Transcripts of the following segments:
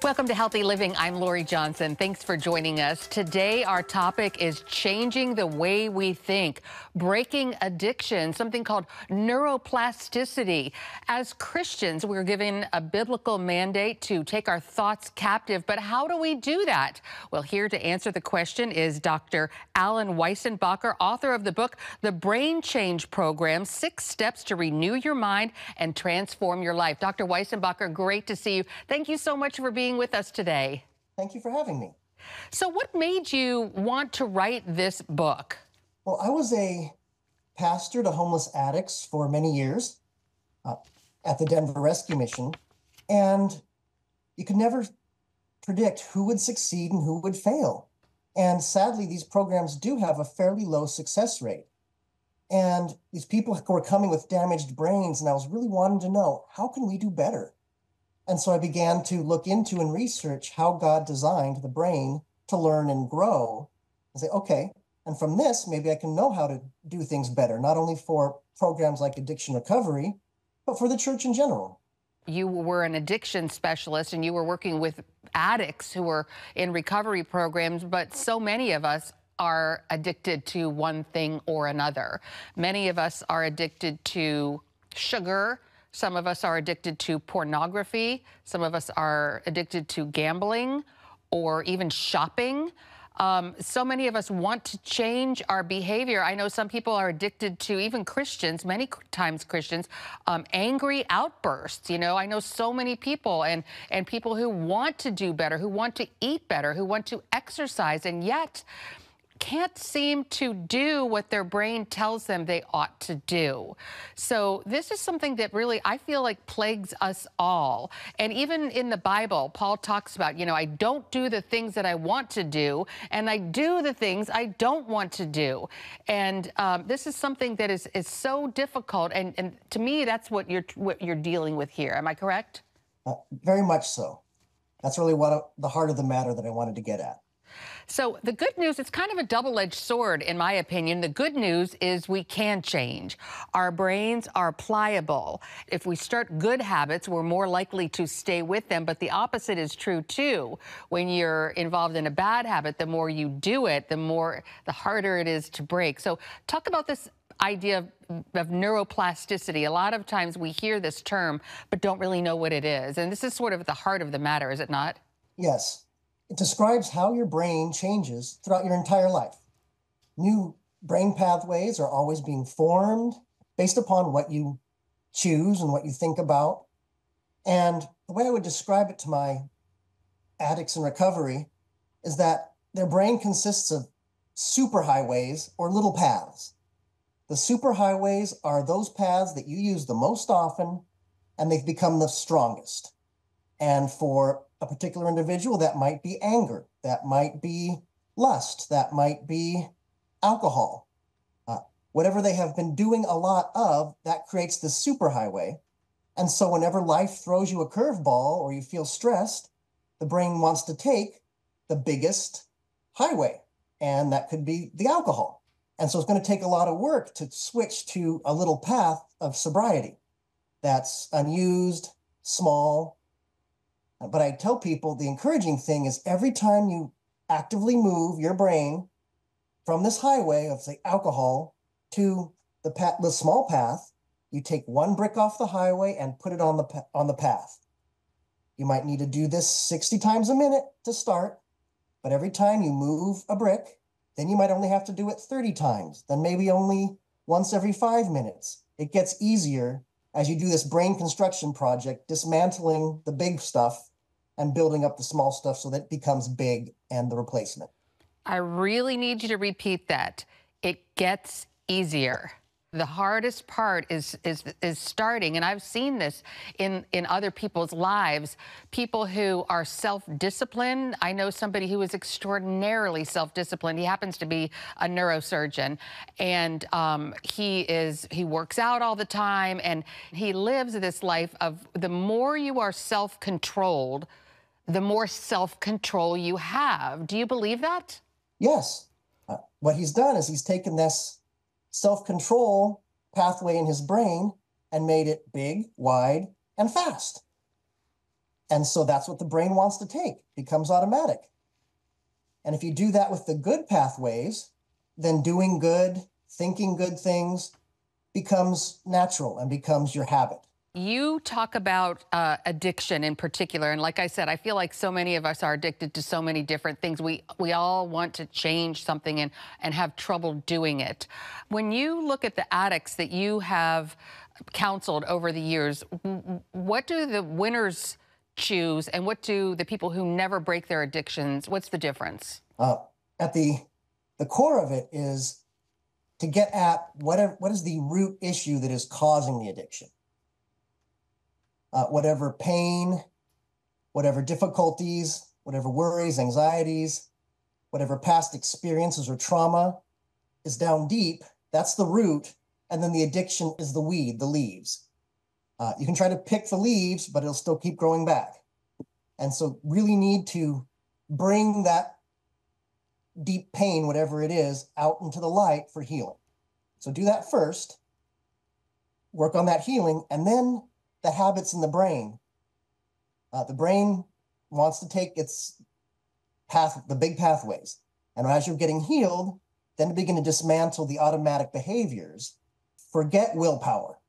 Welcome to Healthy Living. I'm Lori Johnson. Thanks for joining us. Today, our topic is changing the way we think, breaking addiction, something called neuroplasticity. As Christians, we're given a biblical mandate to take our thoughts captive, but how do we do that? Well, here to answer the question is Dr. Alan Weissenbacher, author of the book, The Brain Change Program, 6 Steps to Renew Your Mind and Transform Your Life. Dr. Weissenbacher, great to see you. Thank you so much for being with us today. Thank you for having me. So what made you want to write this book? Well, I was a pastor to homeless addicts for many years at the Denver Rescue Mission, and you could never predict who would succeed and who would fail. And sadly, these programs do have a fairly low success rate. And these people were coming with damaged brains, and I was really wanting to know, how can we do better? And so I began to look into and research how God designed the brain to learn and grow and say, okay, and from this, maybe I can know how to do things better, not only for programs like addiction recovery, but for the church in general. You were an addiction specialist and you were working with addicts who were in recovery programs, but so many of us are addicted to one thing or another. Many of us are addicted to sugar. Some of us are addicted to pornography. Some of us are addicted to gambling or even shopping. So many of us want to change our behavior. I know some people are addicted to, even Christians, many times Christians, angry outbursts. You know, I know so many people and people who want to do better, who want to eat better, who want to exercise, and yet can't seem to do what their brain tells them they ought to do. So this is something that really, I feel like, plagues us all. And even in the Bible, Paul talks about, you know, I don't do the things that I want to do, and I do the things I don't want to do. And this is something that is so difficult. And to me, that's what you're dealing with here. Am I correct? Very much so. That's really the heart of the matter that I wanted to get at. So the good news, it's kind of a double-edged sword, in my opinion. The good news is we can change. Our brains are pliable. If we start good habits, we're more likely to stay with them. But the opposite is true, too. When you're involved in a bad habit, the more you do it, the harder it is to break. So talk about this idea of neuroplasticity. A lot of times we hear this term, but don't really know what it is. And this is sort of at the heart of the matter, is it not? Yes. It describes how your brain changes throughout your entire life. New brain pathways are always being formed based upon what you choose and what you think about. And the way I would describe it to my addicts in recovery is that their brain consists of superhighways or little paths. The superhighways are those paths that you use the most often, and they've become the strongest. And for a particular individual, that might be anger, that might be lust, that might be alcohol. Whatever they have been doing a lot of, that creates the superhighway. And so whenever life throws you a curveball or you feel stressed, the brain wants to take the biggest highway, and that could be the alcohol. And so it's going to take a lot of work to switch to a little path of sobriety that's unused, small. But I tell people the encouraging thing is every time you actively move your brain from this highway of, say, alcohol to the small path, you take one brick off the highway and put it on the path. You might need to do this 60 times a minute to start, but every time you move a brick, then you might only have to do it 30 times, then maybe only once every 5 minutes. It gets easier as you do this brain construction project, dismantling the big stuff and building up the small stuff so that it becomes big and the replacement. I really need you to repeat that. It gets easier. The hardest part is starting, and I've seen this in other people's lives, people who are self-disciplined. I know somebody who is extraordinarily self-disciplined. He happens to be a neurosurgeon, and he works out all the time, and he lives this life of the more you are self-controlled, the more self-control you have. Do you believe that? Yes. What he's done is he's taken this self-control pathway in his brain and made it big, wide, and fast. And so that's what the brain wants to take, becomes automatic. And if you do that with the good pathways, then doing good, thinking good things becomes natural and becomes your habit. You talk about addiction in particular, and like I said, I feel like so many of us are addicted to so many different things. We all want to change something and have trouble doing it. When you look at the addicts that you have counseled over the years, what do the winners choose, and what do the people who never break their addictions? What's the difference? At the core of it is to get at what is the root issue that is causing the addiction. Whatever pain, whatever difficulties, whatever worries, anxieties, whatever past experiences or trauma is down deep, that's the root. And then the addiction is the weed, the leaves. You can try to pick the leaves, but it'll still keep growing back. And so really need to bring that deep pain, whatever it is, out into the light for healing. So do that first, work on that healing, and then the habits in the brain. The brain wants to take its path, the big pathways. And as you're getting healed, then to begin to dismantle the automatic behaviors. Forget willpower.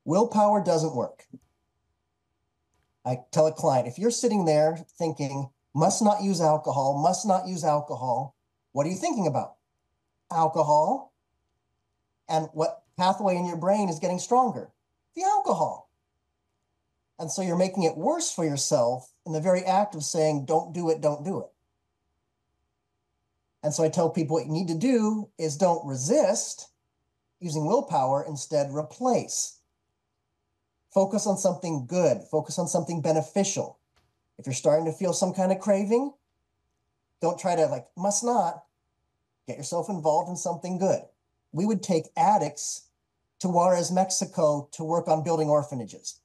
Willpower doesn't work. I tell a client, if you're sitting there thinking, must not use alcohol, what are you thinking about? Alcohol. And what pathway in your brain is getting stronger? The alcohol. And so you're making it worse for yourself in the very act of saying, don't do it, don't do it. And so I tell people what you need to do is don't resist using willpower, instead replace. Focus on something good, focus on something beneficial. If you're starting to feel some kind of craving, don't try to must not. Get yourself involved in something good. We would take addicts to Juarez, Mexico to work on building orphanages.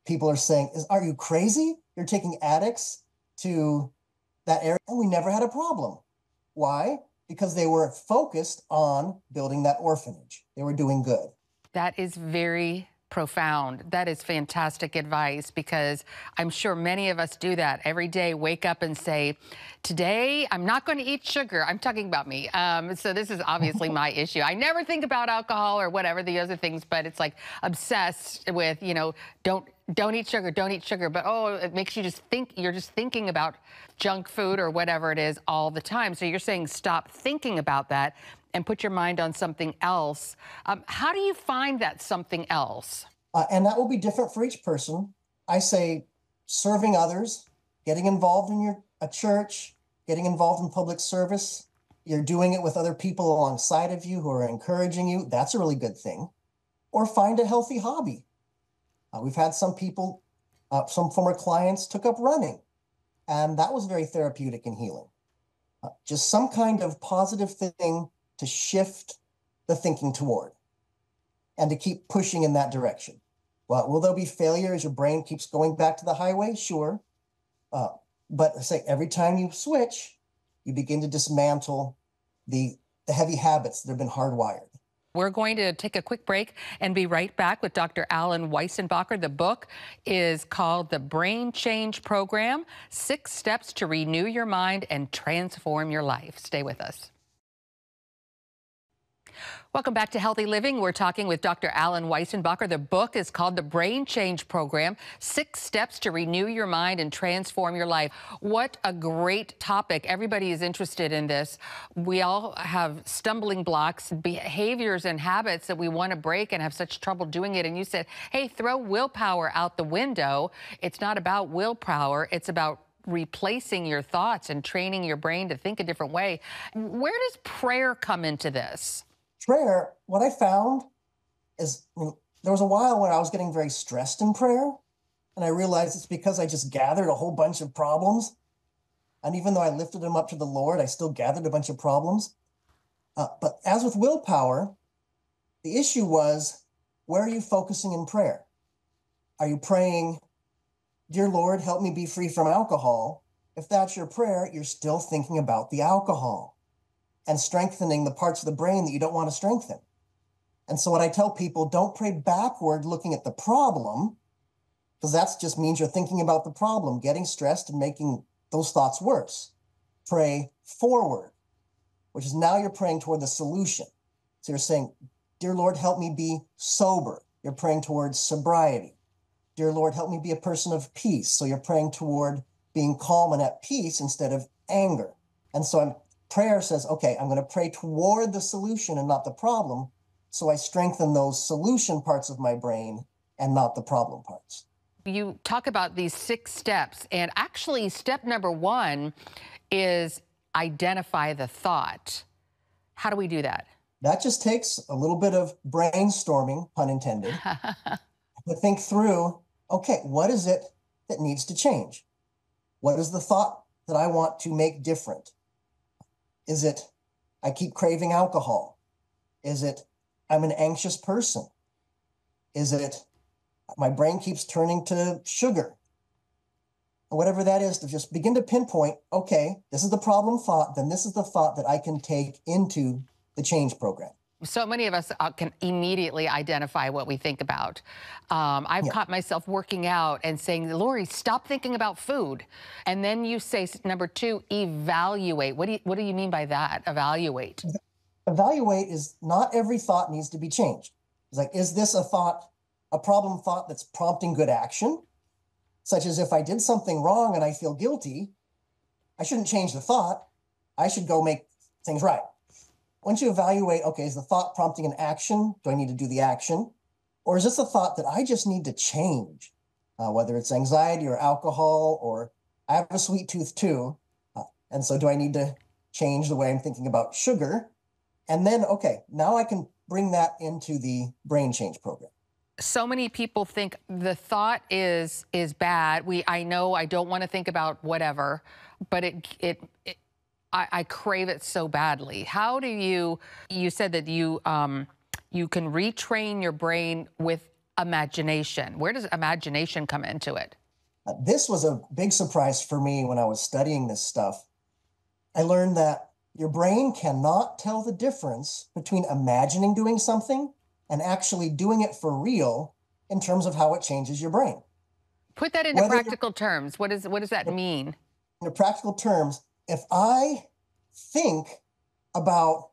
People are saying, are you crazy? You're taking addicts to that area? And we never had a problem. Why? Because they were focused on building that orphanage. They were doing good. That is very profound. That is fantastic advice, because I'm sure many of us do that every day. Wake up and say, today I'm not going to eat sugar. I'm talking about me. So this is obviously my issue. I never think about alcohol or whatever the other things, but it's like obsessed with, don't eat sugar, don't eat sugar. But it makes you just think, you're just thinking about junk food or whatever it is all the time. So you're saying stop thinking about that and put your mind on something else. How do you find that something else? And that will be different for each person. I say serving others, getting involved in a church, getting involved in public service. You're doing it with other people alongside of you who are encouraging you. That's a really good thing. Or find a healthy hobby. We've had some people, some former clients took up running, and that was very therapeutic and healing. Just some kind of positive thing to shift the thinking toward and to keep pushing in that direction. Well, will there be failure as your brain keeps going back to the highway? Sure. But I say every time you switch, you begin to dismantle the heavy habits that have been hardwired. We're going to take a quick break and be right back with Dr. Alan Weissenbacher. The book is called The Brain Change Program: 6 Steps to Renew Your Mind and Transform Your Life. Stay with us. Welcome back to Healthy Living. We're talking with Dr. Alan Weissenbacher. The book is called The Brain Change Program: 6 Steps to Renew Your Mind and Transform Your Life. What a great topic. Everybody is interested in this. We all have stumbling blocks, behaviors and habits that we want to break and have such trouble doing it. And you said, hey, throw willpower out the window. It's not about willpower. It's about replacing your thoughts and training your brain to think a different way. Where does prayer come into this? Prayer, what I found is there was a while when I was getting very stressed in prayer, and I realized it's because I just gathered a whole bunch of problems. And even though I lifted them up to the Lord, I still gathered a bunch of problems. But as with willpower, the issue was, where are you focusing in prayer? Are you praying, dear Lord, help me be free from alcohol? If that's your prayer, you're still thinking about the alcohol and strengthening the parts of the brain that you don't want to strengthen. And so what I tell people, don't pray backward looking at the problem. because that just means you're thinking about the problem, getting stressed and making those thoughts worse. Pray forward, which is now you're praying toward the solution. So you're saying, dear Lord, help me be sober. You're praying towards sobriety. Dear Lord, help me be a person of peace. So you're praying toward being calm and at peace instead of anger. And so prayer says, okay, I'm going to pray toward the solution and not the problem. So I strengthen those solution parts of my brain and not the problem parts. You talk about these 6 steps, and actually step number 1 is identify the thought. How do we do that? That just takes a little bit of brainstorming, pun intended, to think through, okay, what is it that needs to change? What is the thought that I want to make different? Is it, I keep craving alcohol? Is it, I'm an anxious person? Is it, my brain keeps turning to sugar? Or whatever that is, to just begin to pinpoint, okay, this is the problem thought, then this is the thought that I can take into the change program. So many of us can immediately identify what we think about. I've caught myself working out and saying, Lori, stop thinking about food. And then you say, number 2, evaluate. What do you mean by that, evaluate? Evaluate is not every thought needs to be changed. It's like, is this a thought, a problem thought that's prompting good action? Such as if I did something wrong and I feel guilty, I shouldn't change the thought. I should go make things right. Once you evaluate, okay, is the thought prompting an action? Do I need to do the action? Or is this a thought that I just need to change? Whether it's anxiety or alcohol, or I have a sweet tooth too. And so do I need to change the way I'm thinking about sugar? And then, okay, now I can bring that into the brain change program. So many people think the thought is bad. I know I don't want to think about whatever, but I crave it so badly. How do you said that you can retrain your brain with imagination. Where does imagination come into it? This was a big surprise for me when I was studying this stuff. I learned that your brain cannot tell the difference between imagining doing something and actually doing it for real in terms of how it changes your brain. Put that into practical terms. What does that mean? In practical terms, if I think about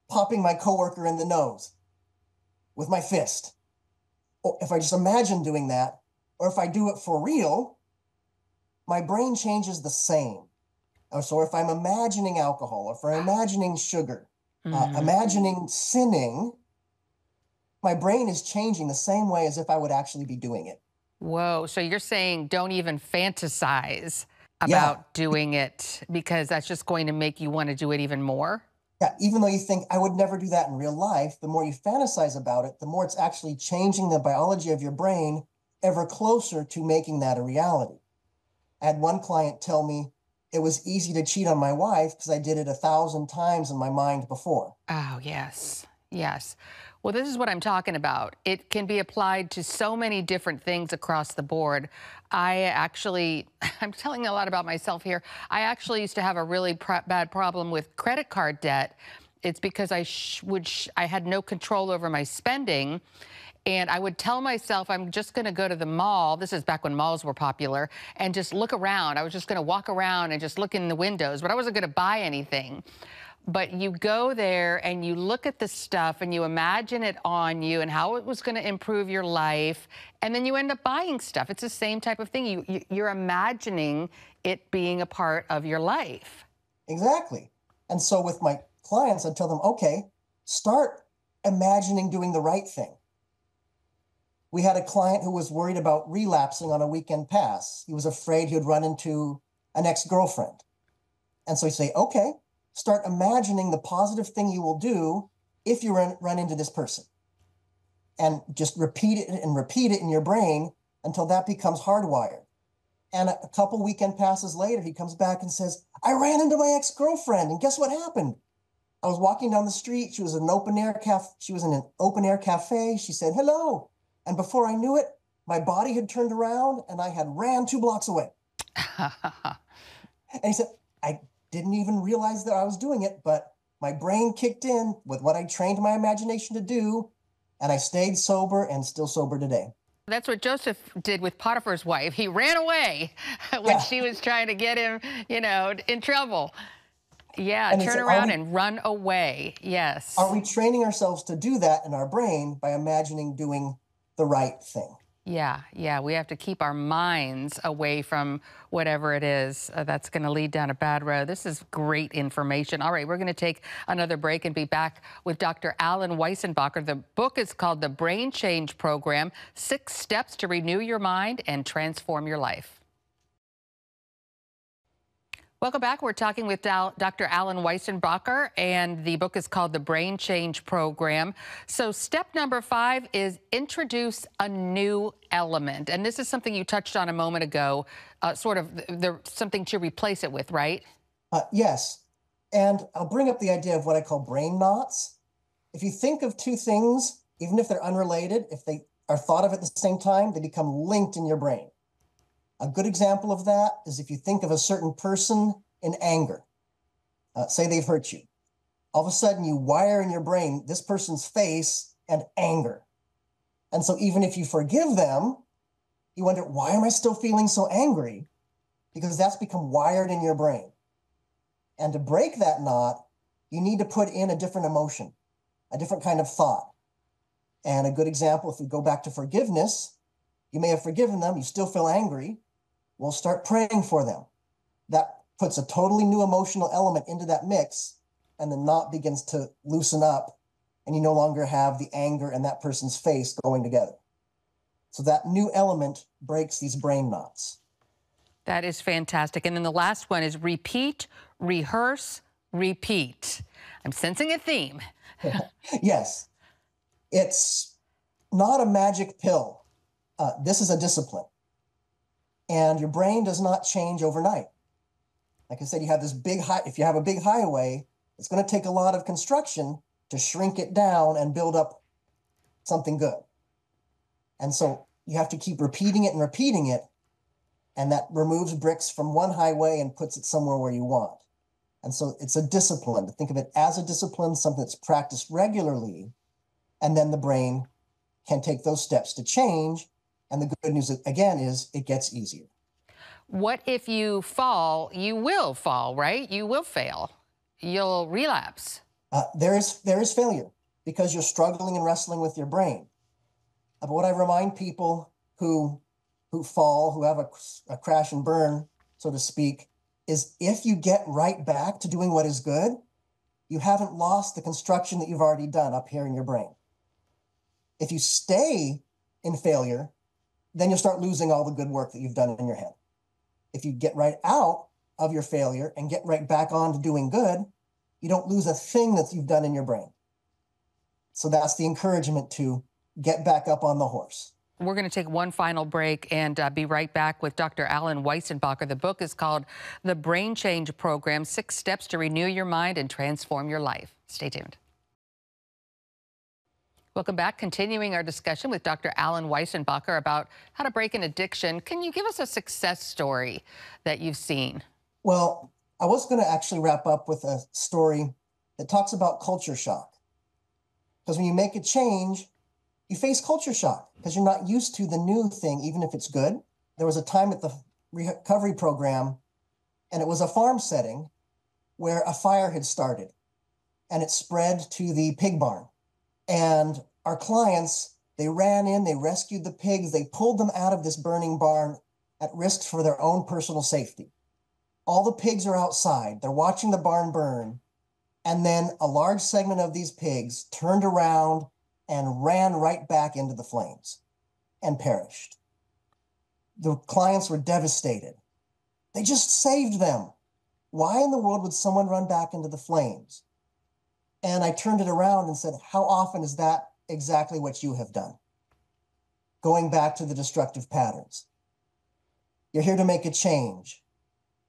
popping my coworker in the nose with my fist, or if I just imagine doing that, or if I do it for real, my brain changes the same. So if I'm imagining alcohol, or if I'm imagining sugar, imagining sinning, my brain is changing the same way as if I would actually be doing it. Whoa. So you're saying don't even fantasize about doing it, because that's just going to make you want to do it even more? Yeah, even though you think I would never do that in real life, the more you fantasize about it, the more it's actually changing the biology of your brain ever closer to making that a reality. I had one client tell me it was easy to cheat on my wife because I did it 1,000 times in my mind before. Oh, yes. Yes. Well, this is what I'm talking about. It can be applied to so many different things across the board. I'm telling a lot about myself here. I actually used to have a really bad problem with credit card debt. It's because I had no control over my spending. And I would tell myself, I'm just going to go to the mall. This is back when malls were popular, and just look around. I was just going to walk around and just look in the windows, but I wasn't going to buy anything. But you go there and you look at the stuff and you imagine it on you and how it was going to improve your life. And then you end up buying stuff. It's the same type of thing. You're imagining it being a part of your life. Exactly. And so with my clients, I'd tell them, okay, start imagining doing the right thing. We had a client who was worried about relapsing on a weekend pass. He was afraid he would run into an ex-girlfriend. And so you say, okay, start imagining the positive thing you will do if you run into this person. And just repeat it in your brain until that becomes hardwired. And a couple weekend passes later, he comes back and says, I ran into my ex-girlfriend, and guess what happened? I was walking down the street. She was in an open air cafe. She said, hello. And before I knew it, my body had turned around and I had ran 2 blocks away. And he said, I didn't even realize that I was doing it, but my brain kicked in with what I trained my imagination to do, and I stayed sober and still sober today. That's what Joseph did with Potiphar's wife. He ran away when Yeah. she was trying to get him, in trouble. Yeah, And he turn said, around and run away. are Yes. we training ourselves to do that in our brain by imagining doing the right thing? Yeah. We have to keep our minds away from whatever it is that's going to lead down a bad road. This is great information. All right, we're going to take another break and be back with Dr. Alan Weissenbacher. The book is called The Brain Change Program: 6 Steps to Renew Your Mind and Transform Your Life. Welcome back. We're talking with Dr. Alan Weissenbacher, and the book is called The Brain Change Program. So step number 5 is introduce a new element. And this is something you touched on a moment ago, sort of something to replace it with, right? Yes. And I'll bring up the idea of what I call brain knots. If you think of two things, even if they're unrelated, if they are thought of at the same time, they become linked in your brain. A good example of that is if you think of a certain person in anger, say they've hurt you. All of a sudden you wire in your brain this person's face and anger. And so even if you forgive them, you wonder, why am I still feeling so angry? Because that's become wired in your brain. And to break that knot, you need to put in a different emotion, a different kind of thought. And a good example, if we go back to forgiveness, you may have forgiven them, you still feel angry. We'll start praying for them. That puts a totally new emotional element into that mix, and the knot begins to loosen up, and you no longer have the anger and that person's face going together. So that new element breaks these brain knots. That is fantastic. And then the last one is repeat, rehearse, repeat. I'm sensing a theme. Yes. It's not a magic pill. This is a discipline. And your brain does not change overnight. Like I said, you have this big if you have a big highway, it's going to take a lot of construction to shrink it down and build up something good. And so you have to keep repeating it and repeating it. And that removes bricks from one highway and puts it somewhere where you want. And so it's a discipline. To think of it as a discipline, something that's practiced regularly, and then the brain can take those steps to change. And the good news, again, is it gets easier. What if you fall? You will fall, right? You will fail. You'll relapse. There is failure because you're struggling and wrestling with your brain. But what I remind people who fall, who have a crash and burn, so to speak, is if you get right back to doing what is good, you haven't lost the construction that you've already done up here in your brain. If you stay in failure, then you'll start losing all the good work that you've done in your head. If you get right out of your failure and get right back on to doing good, you don't lose a thing that you've done in your brain. So that's the encouragement to get back up on the horse. We're going to take one final break and be right back with Dr. Alan Weissenbacher. The book is called The Brain Change Program: 6 Steps to Renew Your Mind and Transform Your Life. Stay tuned. Welcome back. Continuing our discussion with Dr. Alan Weissenbacher about how to break an addiction. Can you give us a success story that you've seen? Well, I was going to actually wrap up with a story that talks about culture shock. Because when you make a change, you face culture shock because you're not used to the new thing, even if it's good. There was a time at the recovery program, and it was a farm setting where a fire had started, and it spread to the pig barn. And our clients, they ran in, they rescued the pigs, they pulled them out of this burning barn at risk for their own personal safety. All the pigs are outside, they're watching the barn burn, and then a large segment of these pigs turned around and ran right back into the flames and perished. The clients were devastated. They just saved them. Why in the world would someone run back into the flames? And I turned it around and said, how often is that exactly what you have done? Going back to the destructive patterns. You're here to make a change,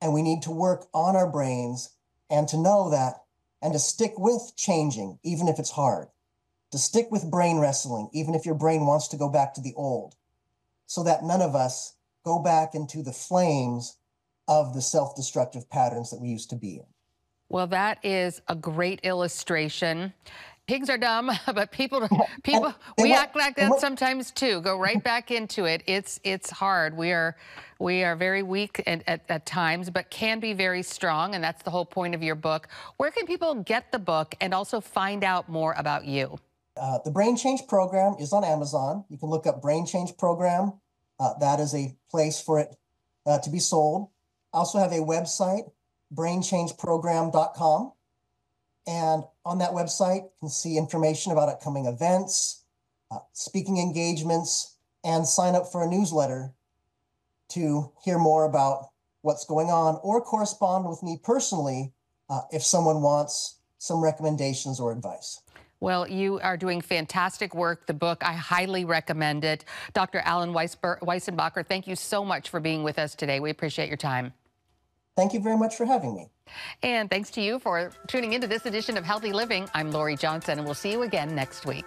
and we need to work on our brains and to know that, and to stick with changing, even if it's hard. To stick with brain wrestling, even if your brain wants to go back to the old, so that none of us go back into the flames of the self-destructive patterns that we used to be in. Well, that is a great illustration. Pigs are dumb, but people, And we what, act like and that what, sometimes too. Go right back into it. It's hard. We are very weak at times, but can be very strong, and that's the whole point of your book. Where can people get the book and also find out more about you? the Brain Change Program is on Amazon. You can look up Brain Change Program. That is a place for it to be sold. I also have a website, brainchangeprogram.com. And on that website, you can see information about upcoming events, speaking engagements, and sign up for a newsletter to hear more about what's going on or correspond with me personally if someone wants some recommendations or advice. Well, you are doing fantastic work. The book, I highly recommend it. Dr. Alan Weissenbacher, thank you so much for being with us today. We appreciate your time. Thank you very much for having me. And thanks to you for tuning into this edition of Healthy Living. I'm Lori Johnson, and we'll see you again next week.